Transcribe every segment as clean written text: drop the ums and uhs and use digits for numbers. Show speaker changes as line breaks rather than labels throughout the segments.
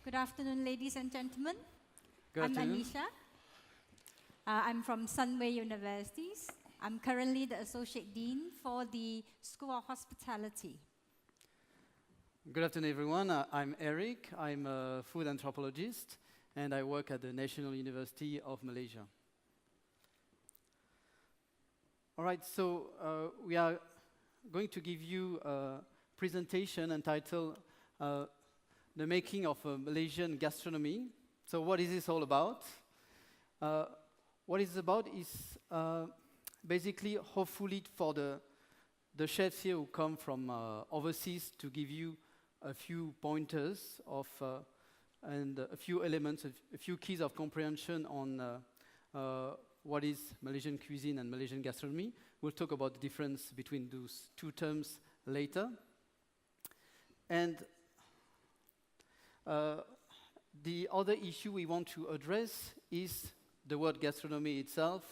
Good afternoon, ladies and gentlemen.
Good
I'm
afternoon.
Anisha. I'm from Sunway Universities. I'm currently the Associate Dean for the School of Hospitality.
Good afternoon, everyone. I'm Eric. I'm a food anthropologist, and I work at the National University of Malaysia. All right, so we are going to give you a presentation entitled The Making of a Malaysian Gastronomy. So what is this all about? What it's about is basically, hopefully, for the chefs here who come from overseas to give you a few pointers of and a few elements, a few keys of comprehension on what is Malaysian cuisine and Malaysian gastronomy. We'll talk about the difference between those two terms later. And the other issue we want to address is the word gastronomy itself,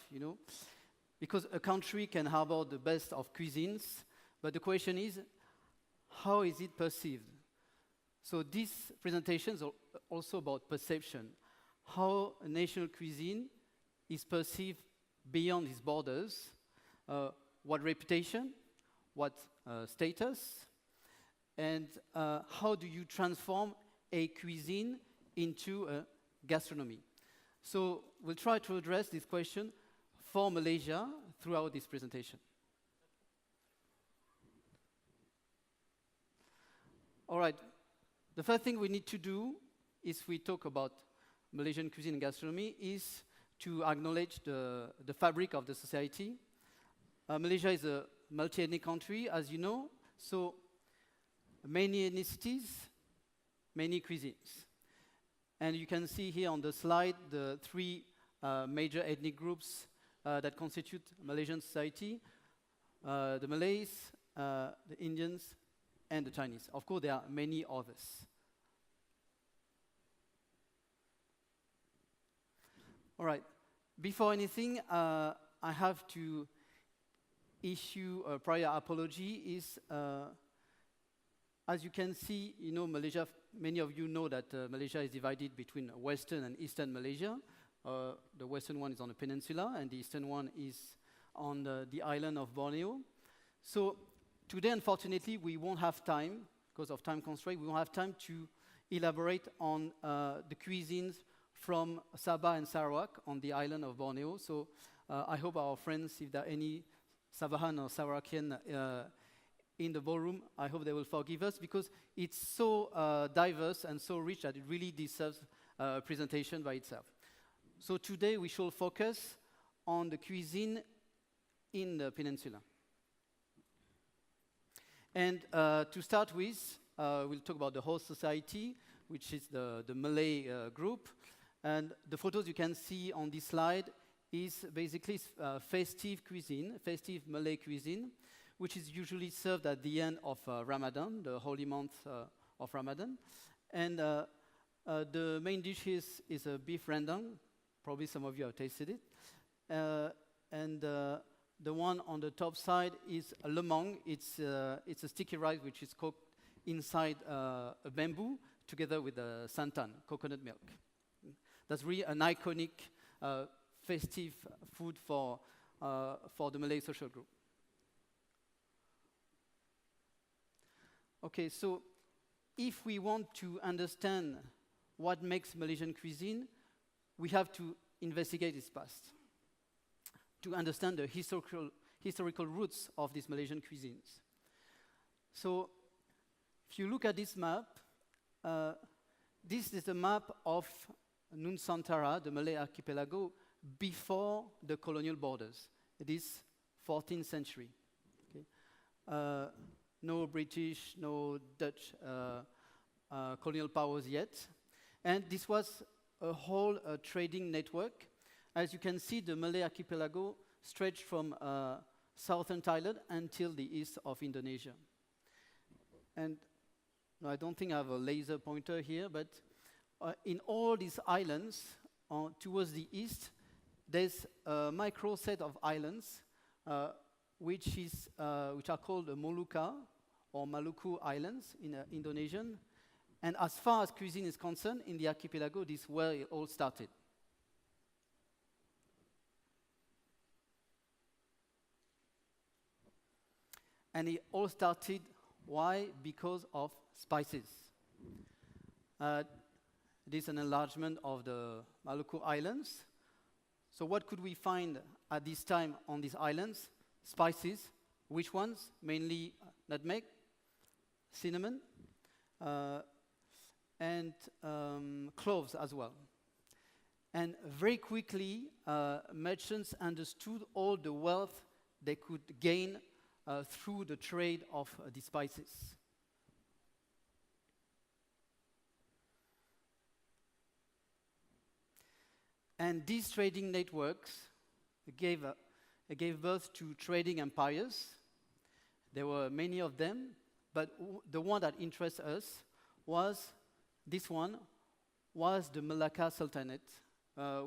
because a country can harbor the best of cuisines, but the question is, how is it perceived? So this presentation is also about perception, how a national cuisine is perceived beyond its borders, what reputation, what status, and how do you transform a cuisine into a gastronomy. So we'll try to address this question for Malaysia throughout this presentation. All right, the first thing we need to do is we talk about Malaysian cuisine and gastronomy is to acknowledge the fabric of the society. Malaysia is a multi-ethnic country, as you know, so many ethnicities, many cuisines. And you can see here on the slide the three major ethnic groups that constitute Malaysian society, the Malays, the Indians, and the Chinese. Of course, there are many others. All right, before anything, I have to issue a prior apology. As you can see, Malaysia, many of you know that Malaysia is divided between Western and Eastern Malaysia. The Western one is on the peninsula, and the Eastern one is on the island of Borneo. So today, unfortunately, we won't have time, because of time constraint, we won't have time to elaborate on the cuisines from Sabah and Sarawak on the island of Borneo. So I hope our friends, if there are any Sabahan or Sarawakian in the ballroom, I hope they will forgive us, because it's so diverse and so rich that it really deserves a presentation by itself. So today we shall focus on the cuisine in the peninsula. And to start with, we'll talk about the host society, which is the Malay group. And the photos you can see on this slide is basically festive cuisine, festive Malay cuisine, which is usually served at the end of Ramadan, the holy month of Ramadan. And the main dish is a beef rendang. Probably some of you have tasted it. And the one on the top side is a lemang. It's a sticky rice which is cooked inside a bamboo together with the santan, coconut milk. That's really an iconic festive food for the Malay social group. Okay, so if we want to understand what makes Malaysian cuisine, we have to investigate its past to understand the historical roots of these Malaysian cuisines. So if you look at this map, this is a map of Nusantara, the Malay archipelago, before the colonial borders. It is 14th century. Okay? No British, no Dutch colonial powers yet. And this was a whole trading network. As you can see, the Malay archipelago stretched from southern Thailand until the east of Indonesia. And no, I don't think I have a laser pointer here, but in all these islands towards the east, there's a micro set of islands which are called the Molucca or Maluku Islands in Indonesian. And as far as cuisine is concerned, in the archipelago, this is where it all started. And it all started, why? Because of spices. This is an enlargement of the Maluku Islands. So what could we find at this time on these islands? Spices. Which ones? Mainly nutmeg, cinnamon, and cloves as well. And very quickly, merchants understood all the wealth they could gain through the trade of the spices. And these trading networks gave birth to trading empires. There were many of them, but the one that interests us was this one, was the Malacca Sultanate,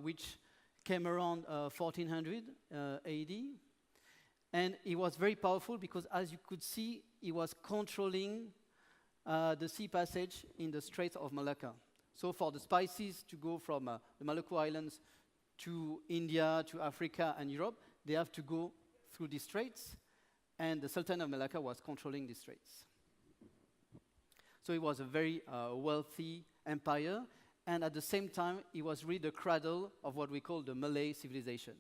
which came around 1400 AD. And it was very powerful because, as you could see, it was controlling the sea passage in the Straits of Malacca. So for the spices to go from the Maluku Islands to India, to Africa and Europe, they have to go through the straits, and the Sultan of Malacca was controlling the straits. So it was a very wealthy empire, and at the same time, it was really the cradle of what we call the Malay civilization.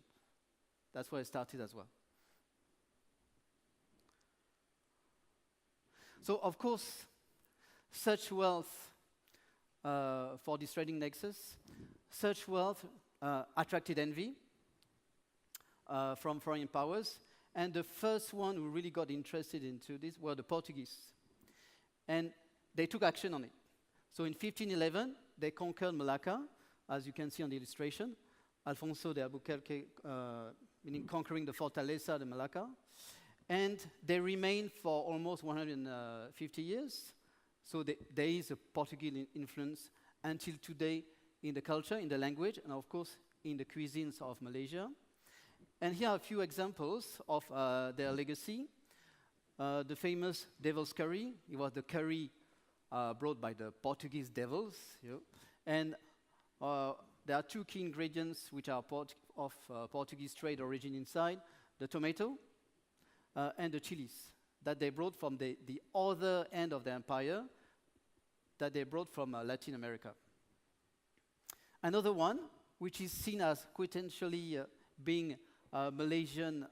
That's where it started as well. So, of course, such wealth for this trading nexus, such wealth attracted envy from foreign powers, and the first one who really got interested into this were the Portuguese. And they took action on it. So in 1511, they conquered Malacca, as you can see on the illustration. Alfonso de Albuquerque, meaning conquering the Fortaleza de Malacca. And they remained for almost 150 years. So there is a Portuguese influence until today in the culture, in the language, and of course in the cuisines of Malaysia. And here are a few examples of their legacy. The famous devil's curry. It was the curry brought by the Portuguese devils. And there are two key ingredients which are of Portuguese trade origin inside: the tomato and the chilies that they brought from the other end of the empire, that they brought from Latin America. Another one, which is seen as quintessentially being Malaysian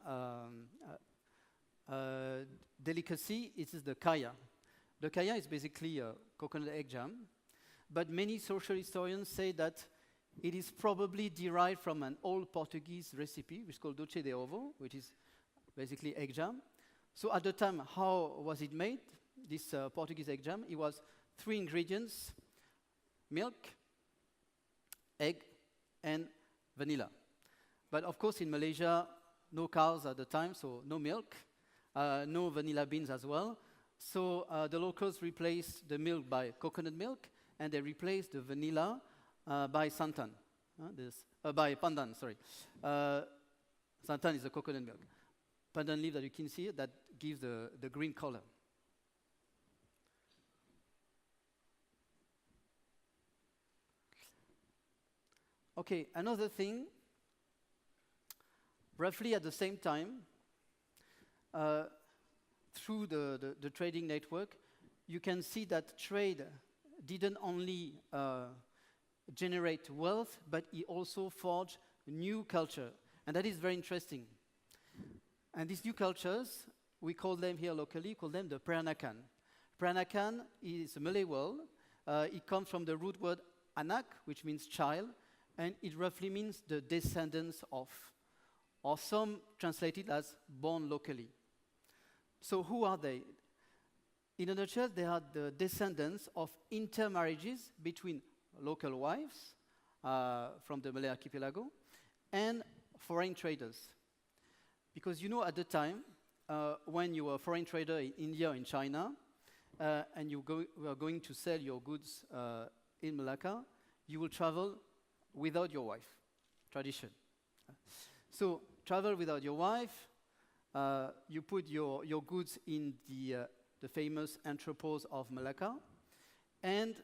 delicacy, is the kaya. The kaya is basically a coconut egg jam, but many social historians say that it is probably derived from an old Portuguese recipe, which is called doce de ovo, which is basically egg jam. So at the time, how was it made, this Portuguese egg jam? It was 3 ingredients: milk, egg, and vanilla. But of course, in Malaysia, no cows at the time, so no milk, no vanilla beans as well. So the locals replaced the milk by coconut milk, and they replaced the vanilla by santan, by pandan, sorry. Santan is the coconut milk. Pandan leaf that you can see, that gives the green color. Okay, another thing, roughly at the same time, through the trading network, you can see that trade didn't only generate wealth, but it also forged new culture. And that is very interesting. And these new cultures, we call them here locally, call them the Peranakan. Peranakan is a Malay word. It comes from the root word anak, which means child, and it roughly means the descendants of, or some translated as born locally. So who are they? In a nutshell, they are the descendants of intermarriages between local wives from the Malay archipelago and foreign traders. Because you know, at the time, when you were a foreign trader in India or in China, and you were going to sell your goods in Malacca, you will travel without your wife. Tradition. So travel without your wife. You put your goods in the famous entrepôts of Malacca, and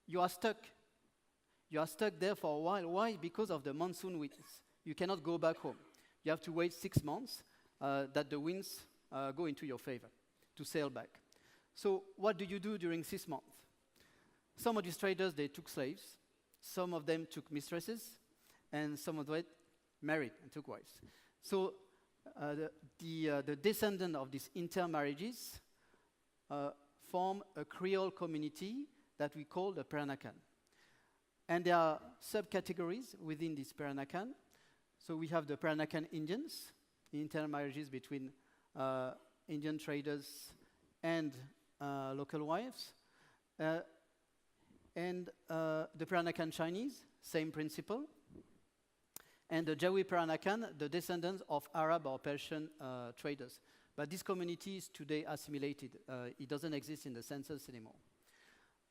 you are stuck. You are stuck there for a while. Why? Because of the monsoon winds. You cannot go back home. You have to wait 6 months that the winds go into your favor to sail back. So what do you do during 6 months? Some of these traders, they took slaves. Some of them took mistresses. And some of them married and took wives. So the descendant of these intermarriages form a Creole community that we call the Peranakan. And there are subcategories within this Peranakan. So we have the Peranakan Indians, intermarriages between Indian traders and local wives. And the Peranakan Chinese, same principle. And the Jawi Peranakan, the descendants of Arab or Persian traders. But this community is today assimilated. It doesn't exist in the census anymore.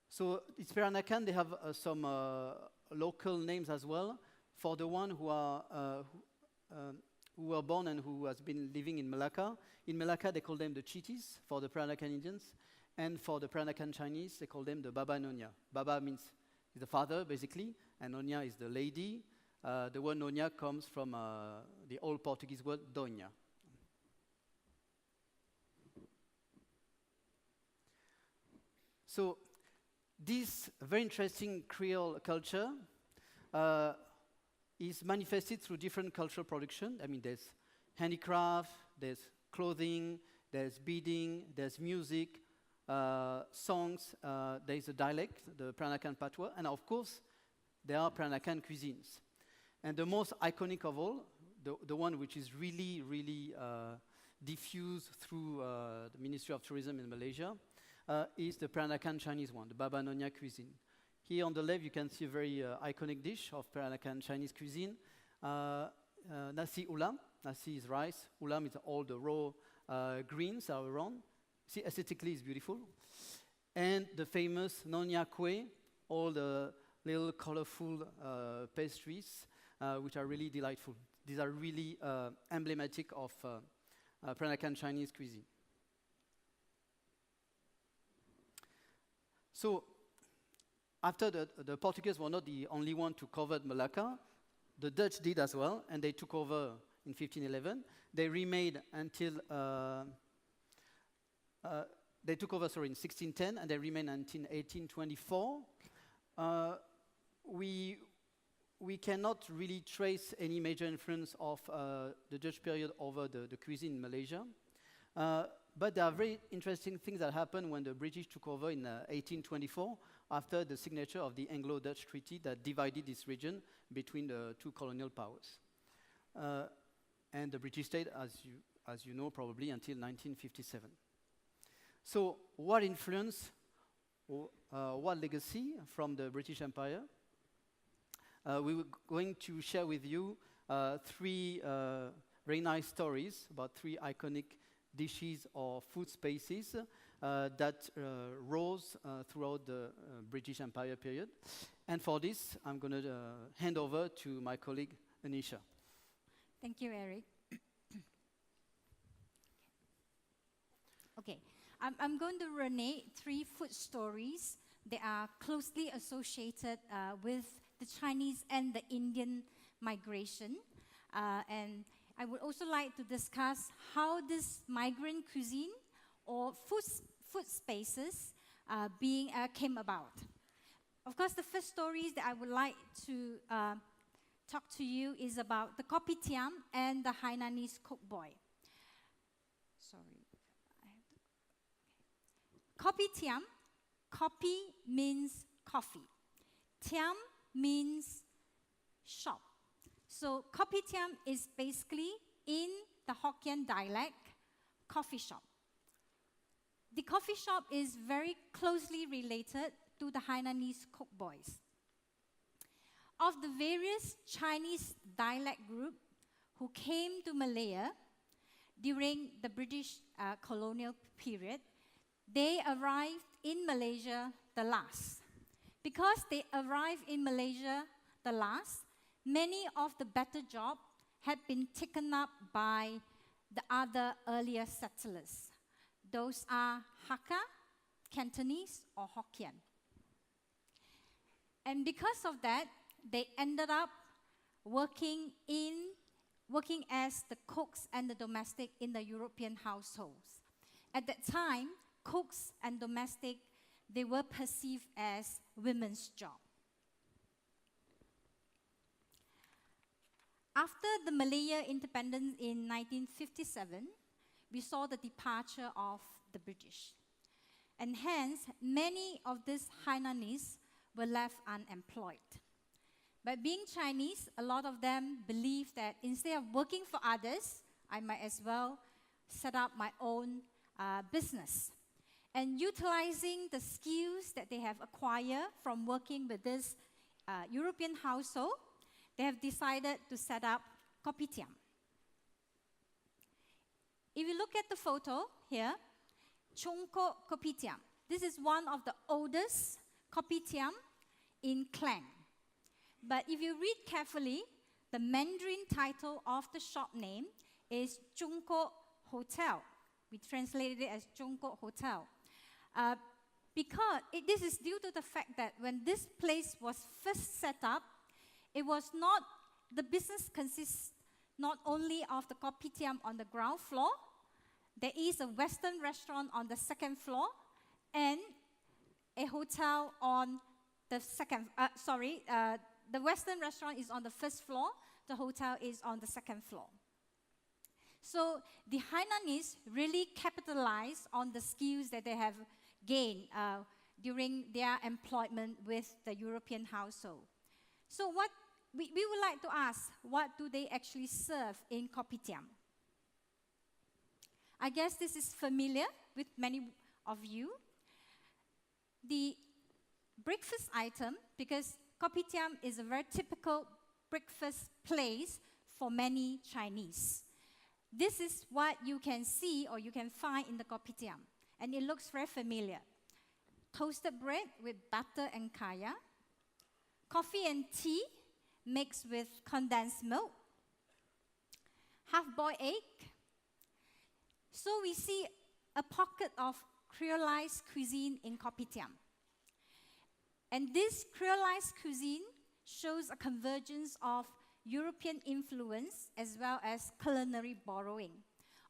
So it's Peranakan, they have some local names as well for the one who were born and who has been living in Malacca. In Malacca, they call them the Chitis for the Peranakan Indians. And for the Peranakan Chinese, they call them the Baba Nonya. Baba means the father, basically, and Nonya is the lady. The word Nonya comes from the old Portuguese word Doña. So this very interesting Creole culture is manifested through different cultural production. I mean, there's handicraft, there's clothing, there's beading, there's music, songs, there's a dialect, the Peranakan patois, and of course, there are Peranakan cuisines. And the most iconic of all, the one which is really, really diffused through the Ministry of Tourism in Malaysia, is the Peranakan Chinese one, the Baba Nonya cuisine. Here on the left, you can see a very iconic dish of Peranakan Chinese cuisine, nasi ulam. Nasi is rice. Ulam is all the raw greens are around. See, aesthetically, it's beautiful. And the famous Nonya Kue, all the little colorful pastries, which are really delightful. These are really emblematic of Peranakan Chinese cuisine. So, after the Portuguese were not the only one to cover Malacca, the Dutch did as well, and they took over in 1511. They remained until they took over, in 1610, and they remained until 1824. We cannot really trace any major influence of the Dutch period over the cuisine in Malaysia. But there are very interesting things that happened when the British took over in 1824 after the signature of the Anglo-Dutch Treaty that divided this region between the two colonial powers. And the British stayed, as you know, probably until 1957. So what influence, or what legacy from the British Empire? We were going to share with you three very nice stories about three iconic dishes or food spaces that rose throughout the British Empire period. And for this, I'm going to hand over to my colleague, Anisha.
Thank you, Eric. Okay, I'm going to relate three food stories that are closely associated with the Chinese and the Indian migration. And I would also like to discuss how this migrant cuisine or food spaces came about. Of course, the first stories that I would like to talk to you is about the kopitiam and the Hainanese cook boy. Sorry. Kopitiam, kopi means coffee. Tiam means shop. So kopitiam is basically, in the Hokkien dialect, coffee shop. The coffee shop is very closely related to the Hainanese cook boys. Of the various Chinese dialect group who came to Malaya during the British colonial period, they arrived in Malaysia the last. Because they arrived in Malaysia the last, many of the better jobs had been taken up by the other earlier settlers. Those are Hakka, Cantonese, or Hokkien. And because of that, they ended up working as the cooks and the domestic in the European households. At that time, cooks and domestic, they were perceived as women's job. After the Malaya independence in 1957, we saw the departure of the British. And hence, many of these Hainanese were left unemployed. But being Chinese, a lot of them believed that instead of working for others, I might as well set up my own business. And utilizing the skills that they have acquired from working with this European household, they have decided to set up kopitiam. If you look at the photo here, Chungko Kopitiam. This is one of the oldest kopitiam in Klang. But if you read carefully, the Mandarin title of the shop name is Chungko Hotel. We translated it as Chungko Hotel. Because this is due to the fact that when this place was first set up, the business consists not only of the kopitiam on the ground floor, there is a Western restaurant on the second floor, and a hotel on the the Western restaurant is on the first floor, the hotel is on the second floor. So the Hainanese really capitalized on the skills that they have gained during their employment with the European household. So what we would like to ask, what do they actually serve in kopitiam? I guess this is familiar with many of you. The breakfast item, because kopitiam is a very typical breakfast place for many Chinese. This is what you can see or you can find in the kopitiam, and it looks very familiar. Toasted bread with butter and kaya, coffee and tea mixed with condensed milk, half-boiled egg. So we see a pocket of creolized cuisine in kopitiam. And this creolized cuisine shows a convergence of European influence as well as culinary borrowing.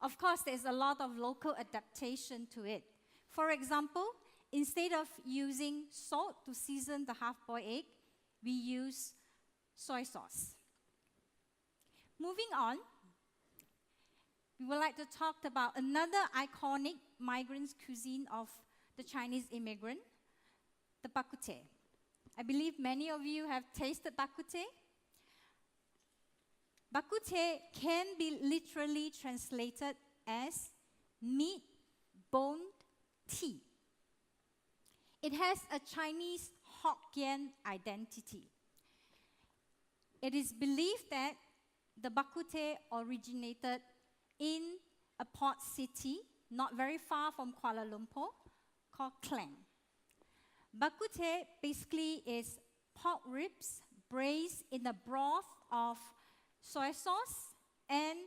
Of course, there's a lot of local adaptation to it. For example, instead of using salt to season the half-boiled egg, we use soy sauce. Moving on, we would like to talk about another iconic migrant cuisine of the Chinese immigrant, the bak kut teh. I believe many of you have tasted bak kut teh. Bak kut teh can be literally translated as meat boned tea. It has a Chinese Hokkien identity. It is believed that the bak kut teh originated in a port city not very far from Kuala Lumpur called Klang. Bak kut teh basically is pork ribs braised in a broth of soy sauce and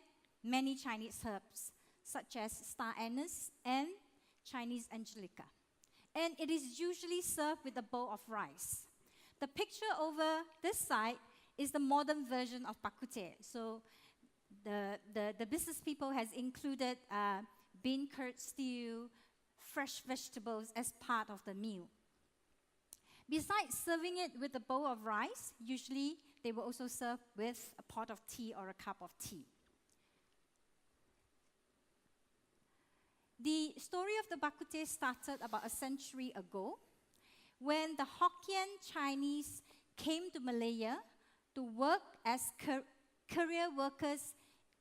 many Chinese herbs, such as star anise and Chinese angelica. And it is usually served with a bowl of rice. The picture over this side is the modern version of bak kut teh. So the business people has included bean curd stew, fresh vegetables as part of the meal. Besides serving it with a bowl of rice, usually they will also serve with a pot of tea or a cup of tea. The story of the bak kut teh started about a century ago when the Hokkien Chinese came to Malaya to work as career workers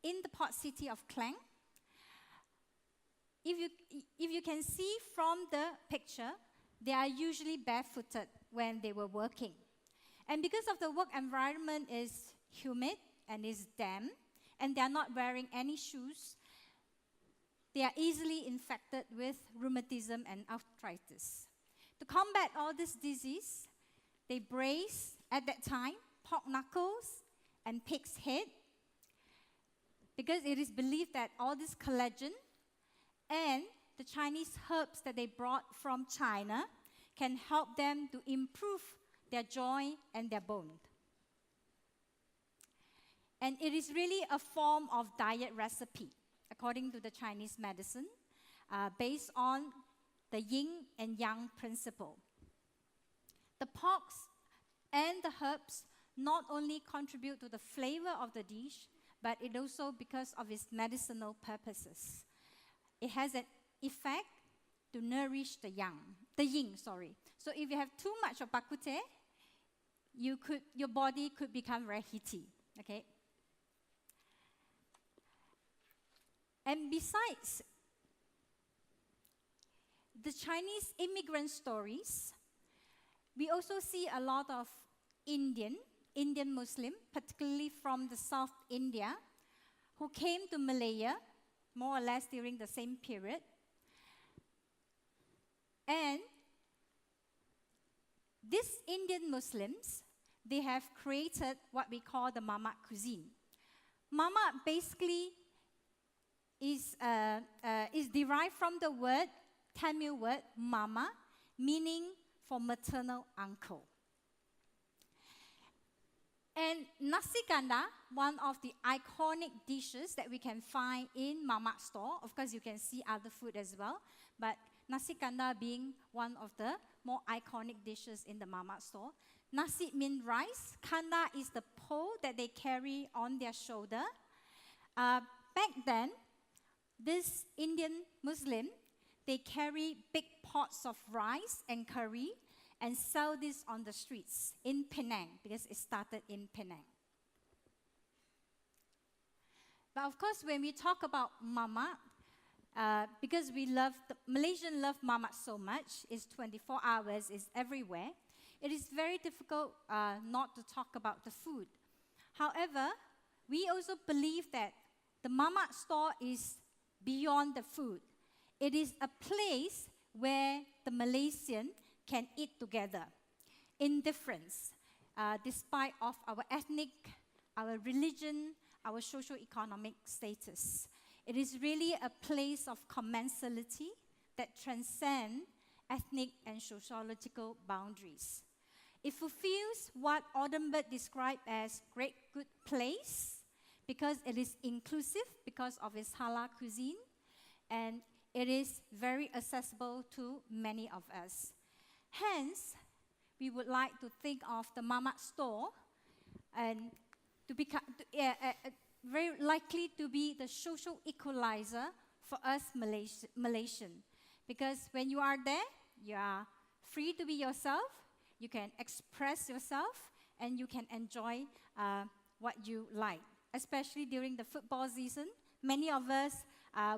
in the port city of Klang. If you can see from the picture, they are usually barefooted when they were working. And because of the work environment is humid and is damp, and they are not wearing any shoes, they are easily infected with rheumatism and arthritis. To combat all this disease, they braise, at that time, pork knuckles and pig's head, because it is believed that all this collagen and the Chinese herbs that they brought from China can help them to improve their joint, and their bone. And it is really a form of diet recipe, according to the Chinese medicine, based on the yin and yang principle. The porks and the herbs not only contribute to the flavor of the dish, but it also because of its medicinal purposes. It has an effect to nourish the yin. So if you have too much of bak kut teh, your body could become very heaty. Okay. And besides the Chinese immigrant stories, we also see a lot of Indian Muslim, particularly from the South India, who came to Malaya more or less during the same period. And these Indian Muslims, they have created what we call the Mamak cuisine. Mamak basically is derived from the Tamil word mama, meaning for maternal uncle. And nasi kandar, one of the iconic dishes that we can find in Mamak store. Of course, you can see other food as well, but nasi kandar being one of the more iconic dishes in the Mamak store. Nasi means rice. Kandar is the pole that they carry on their shoulder. Back then, this Indian Muslim, they carry big pots of rice and curry and sell this on the streets in Penang, because it started in Penang. But of course, when we talk about mamak, because Malaysian love mamak so much, it's 24 hours, it's everywhere, it is very difficult not to talk about the food. However, we also believe that the mamak store is beyond the food. It is a place where the Malaysian can eat together in difference, despite of our ethnic, our religion, our socio-economic status. It is really a place of commensality that transcends ethnic and sociological boundaries. It fulfills what Oldenburg described as great good place, because it is inclusive because of its halal cuisine, and it is very accessible to many of us. Hence, we would like to think of the mamak store and to become very likely to be the social equalizer for us Malaysian. Because when you are there, you are free to be yourself, you can express yourself, and you can enjoy what you like. Especially during the football season, many of us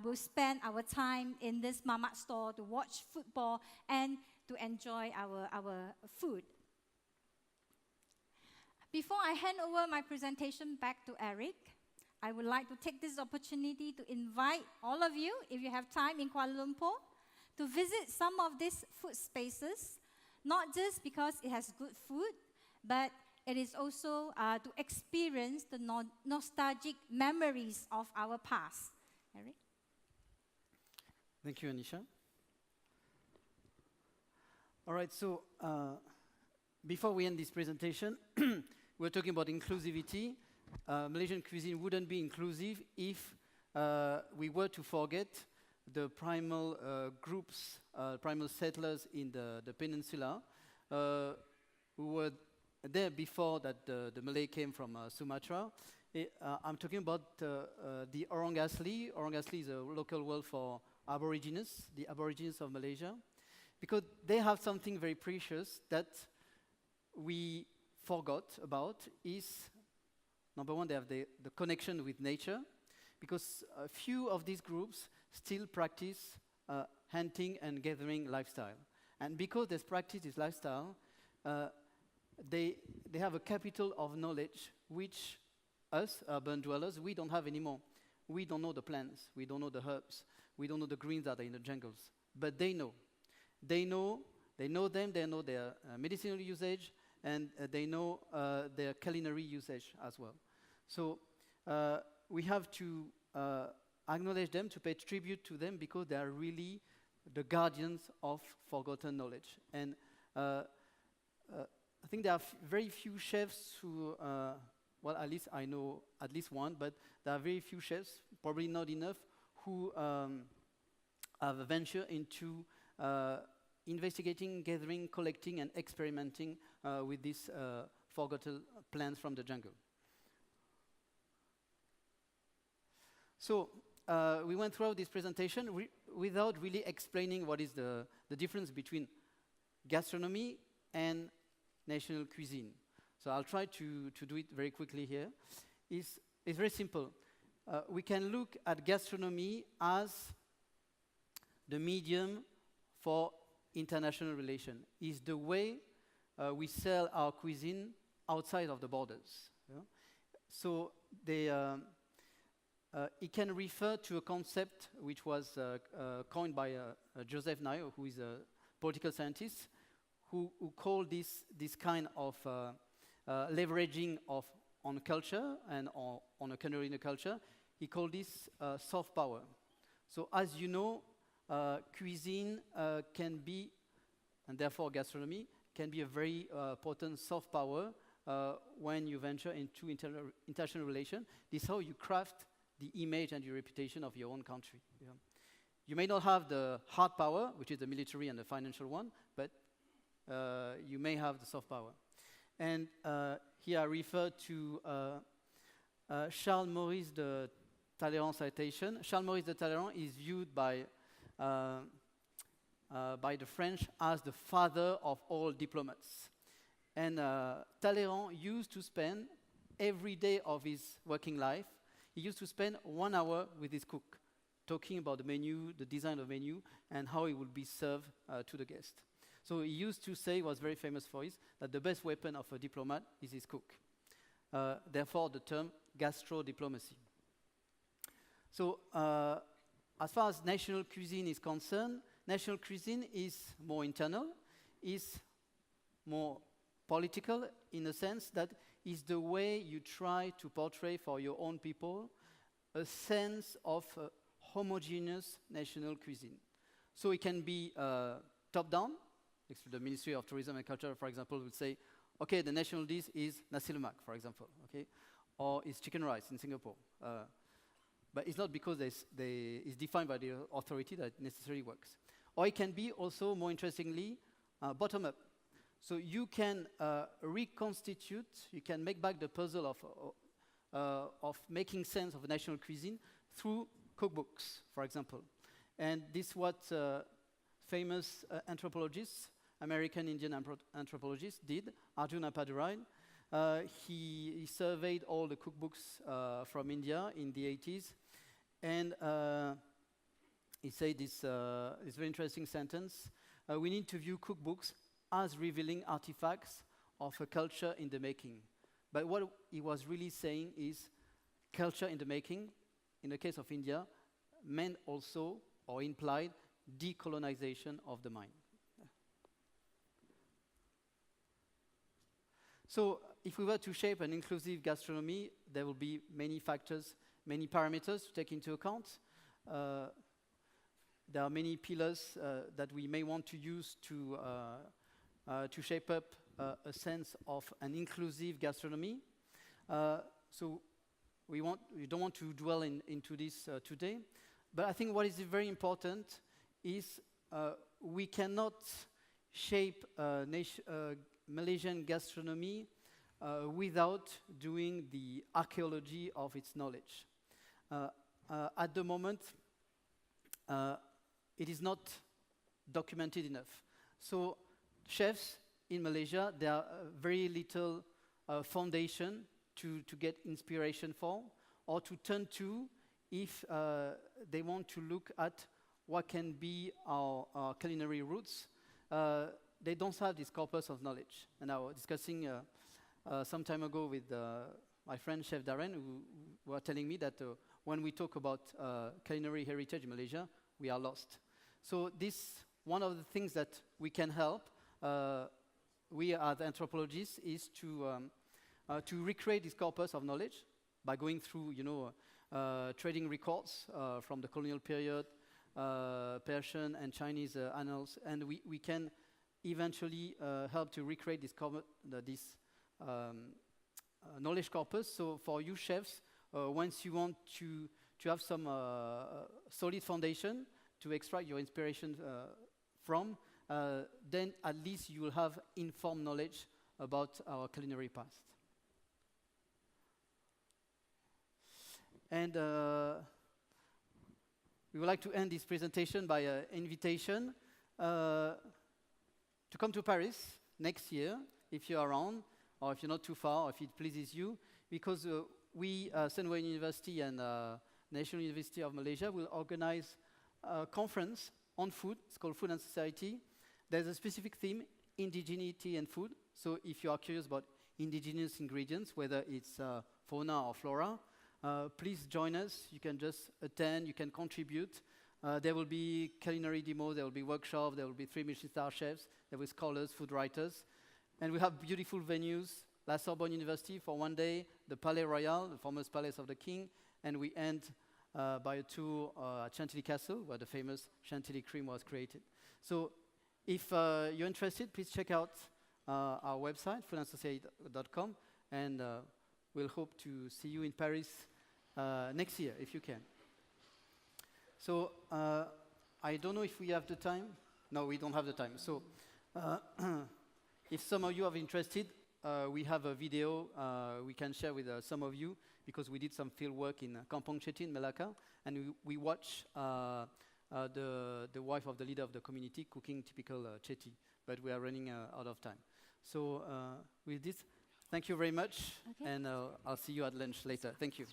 will spend our time in this mamak store to watch football and to enjoy our food. Before I hand over my presentation back to Eric, I would like to take this opportunity to invite all of you, if you have time in Kuala Lumpur, to visit some of these food spaces, not just because it has good food, but it is also to experience the nostalgic memories of our past. Eric?
Thank you, Anisha. All right, so before we end this presentation, we're talking about inclusivity. Malaysian cuisine wouldn't be inclusive if we were to forget the primal groups, primal settlers in the peninsula, who were there before that the Malay came from Sumatra. I'm talking about the Orang Asli. Orang Asli is a local word for Aborigines, the Aborigines of Malaysia, because they have something very precious that we forgot about. Is number one, they have the connection with nature, because a few of these groups still practice hunting and gathering lifestyle. And because they practice this lifestyle, they have a capital of knowledge which us, urban dwellers, we don't have anymore. We don't know the plants, we don't know the herbs, we don't know the greens that are in the jungles. But they know. They know them, they know their medicinal usage, and they know their culinary usage as well. So we have to acknowledge them, to pay tribute to them, because they are really the guardians of forgotten knowledge. And think there are very few chefs who, well, at least I know at least one, but there are very few chefs, probably not enough, who have a venture into investigating, gathering, collecting, and experimenting with these forgotten plants from the jungle. So we went through this presentation without really explaining what is the difference between gastronomy and national cuisine. So I'll try to do it very quickly here. It's very simple. We can look at gastronomy as the medium for international relation. It's the way we sell our cuisine outside of the borders. Yeah? So it can refer to a concept which was coined by Joseph Nye, who is a political scientist, who called this kind of leveraging on culture and on a culinary culture. He called this soft power. So as you know, cuisine can be, and therefore gastronomy, can be a very potent soft power when you venture into international relations. This is how you craft the image and your reputation of your own country. Yeah. You may not have the hard power, which is the military and the financial one, but you may have the soft power. And here I refer to Charles Maurice de Talleyrand citation. Charles Maurice de Talleyrand is viewed by the French as the father of all diplomats. And Talleyrand used to spend every day of his working life, he used to spend 1 hour with his cook, talking about the menu, the design of the menu, and how it would be served to the guest. So he used to say, was very famous for this, that the best weapon of a diplomat is his cook. Therefore, the term gastro-diplomacy. So as far as national cuisine is concerned, national cuisine is more internal, is more political in a sense that is the way you try to portray for your own people a sense of homogeneous national cuisine. So it can be top-down. The Ministry of Tourism and Culture, for example, would say, okay, the national dish is nasi lemak, for example, okay? Or it's chicken rice in Singapore. But it's not because it's defined by the authority that it necessarily works. Or it can be also, more interestingly, bottom-up. So you can reconstitute, you can make back the puzzle of making sense of national cuisine through cookbooks, for example. And this is what famous anthropologists, American Indian anthropologists did. Arjuna Padurai, he surveyed all the cookbooks from India in the 80s, and he said this very interesting sentence, we need to view cookbooks as revealing artifacts of a culture in the making. But what he was really saying is culture in the making, in the case of India, meant also, or implied, decolonization of the mind. So if we were to shape an inclusive gastronomy, there will be many factors, many parameters to take into account. There are many pillars that we may want to use to shape up a sense of an inclusive gastronomy. So we don't want to dwell into this today, but I think what is very important is we cannot shape Malaysian gastronomy without doing the archaeology of its knowledge. At the moment, it is not documented enough. So chefs in Malaysia, there are very little foundation to get inspiration for, or to turn to if they want to look at what can be our culinary roots. They don't have this corpus of knowledge. And I was discussing some time ago with my friend Chef Darren, who were telling me that when we talk about culinary heritage in Malaysia, we are lost. So this, one of the things that we can help, we as anthropologists, is to recreate this corpus of knowledge by going through, trading records from the colonial period, Persian and Chinese annals, and we can eventually help to recreate this knowledge corpus. So for you chefs, once you want to have some solid foundation to extract your inspiration from, then at least you will have informed knowledge about our culinary past. And we would like to end this presentation by an invitation to come to Paris next year, if you're around, or if you're not too far, or if it pleases you, because we, Sunway University and National University of Malaysia, will organize a conference on food. It's called Food and Society. There's a specific theme, indigeneity and food. So if you are curious about indigenous ingredients, whether it's fauna or flora, please join us. You can just attend, you can contribute. There will be culinary demos, there will be workshops, there will be 3 Michelin star chefs, there will be scholars, food writers. And we have beautiful venues, La Sorbonne University for one day, the Palais Royal, the famous Palace of the King, and we end by a tour at Chantilly Castle, where the famous Chantilly cream was created. So if you're interested, please check out our website, foodandsociety.com, and we'll hope to see you in Paris next year, if you can. So I don't know if we have the time. No, we don't have the time. So if some of you are interested, we have a video we can share with some of you, because we did some field work in Kampong Cheti in Malacca, and we watch the wife of the leader of the community cooking typical Cheti, but we are running out of time. So with this, thank you very much, and I'll see you at lunch later. Thank you.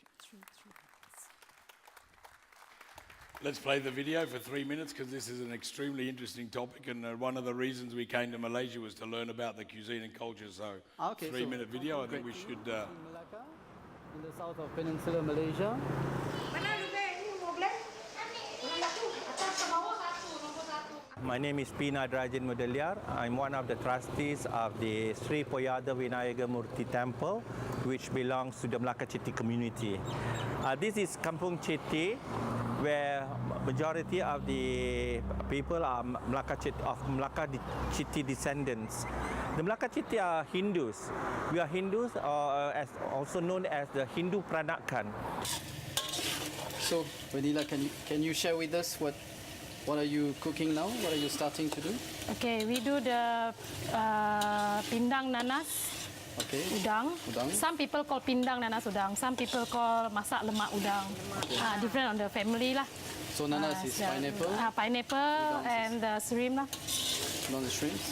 Let's play the video for 3 minutes, because this is an extremely interesting topic, and one of the reasons we came to Malaysia was to learn about the cuisine and culture. So, 3-minute video. I think we should.
In Malacca, in the south of Peninsular Malaysia.
My name is P. Nadrajan Mudaliar. I'm one of the trustees of the Sri Poyada Vinayaga Murti Temple, which belongs to the Malacca Cheti community. This is Kampung Cheti, where majority of the people are Malacca Cheti descendants. The Malacca Cheti are Hindus. We are Hindus, also known as the Hindu Peranakan.
So, Vanilla, can you share with us what are you cooking now? What are you starting to do?
Okay, we do the pindang nanas.
Okay.
Udang.
Udang.
Some people call pindang nanas udang. Some people call masak lemak udang. Different on the family lah.
So nanas is pineapple.
Pineapple and the shrimp lah.
On the shrimps.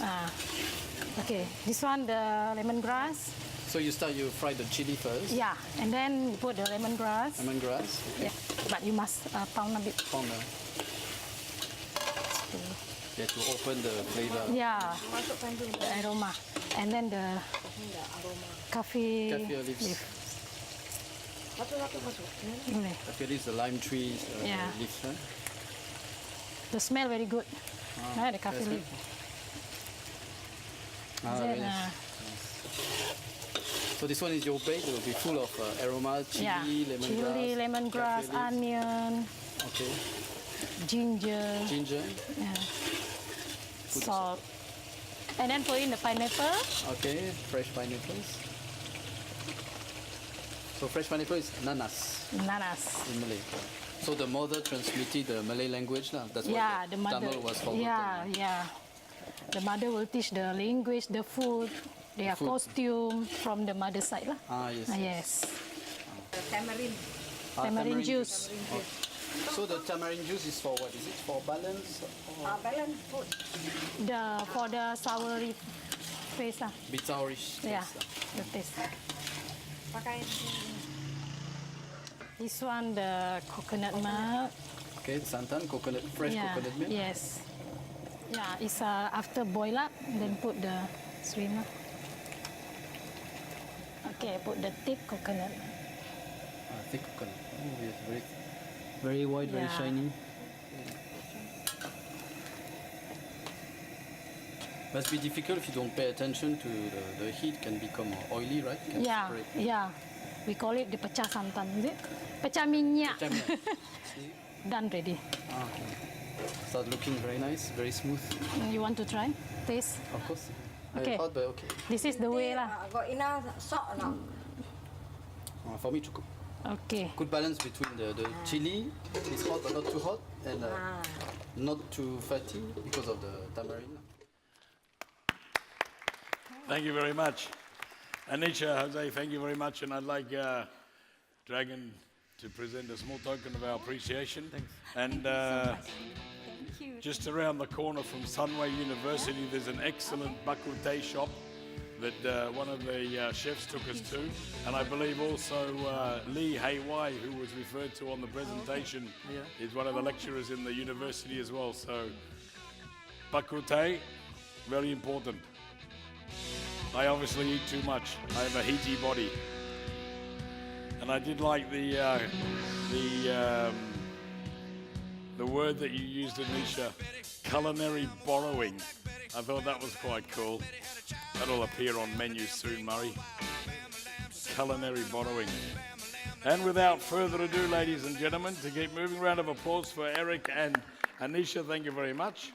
Okay, this one the lemongrass.
So you fry the chili first.
Yeah, and then you put the lemongrass.
Lemongrass. Okay.
Yeah, but you must pound a bit.
Pound. You have to open the flavor.
Yeah, the aroma. And then the coffee leaf.
Coffee leaves, the lime trees, leaves, right?
The smell very good. The coffee leaf.
Very nice. So this one is your plate. It will be full of aromas, chili, lemongrass.
Chili, lemongrass, onion.
Okay.
Ginger. Yeah. Salt. And then put in the pineapple.
Okay, fresh pineapples. So fresh pineapple is nanas.
Nanas.
In Malay. So the mother transmitted the Malay language. That's why the mother Tamil was forgotten.
Yeah. The mother will teach the language, the food, their costume from the mother side. Yes.
Tamarind.
Tamarind juice.
So the tamarind juice is for what? Is it for balance?
Balance food.
For the soury taste.
Bit sourish.
Yeah, the taste. This one, the coconut milk.
Okay, santan, fresh coconut milk.
Yes. Yeah, it's after boil up, then put the shrimp. Okay, put the thick coconut.
Thick coconut. Oh, yes, very white, very shiny. Must be difficult if you don't pay attention to the heat. Can become oily, right?
Yeah. We call it the pecah santan, is it? Pecah minyak. Done ready.
Okay. Start looking very nice, very smooth.
You want to try? Taste?
Of course.
Okay.
Hot, but okay.
This is the way lah.
Got enough salt or not?
For me, cukup.
Okay.
Good balance between the chili, it's hot but not too hot, and not too fatty because of the tamarind.
Thank you very much. Anisha, Jose, thank you very much. And I'd like Dragon to present a small token of our appreciation.
Thanks.
And
Thank you.
just around the corner from Sunway University, there's an excellent bak kut teh shop that one of the chefs took us to. And I believe also Lee Hei Wai, who was referred to on the presentation, is one of the lecturers in the university as well. So bak kut teh, very important. I obviously eat too much. I have a heaty body. And I did like the word that you used, Anisha, culinary borrowing. I thought that was quite cool. That'll appear on menus soon, Murray. Culinary borrowing. And without further ado, ladies and gentlemen, to keep moving, round of applause for Eric and Anisha. Thank you very much.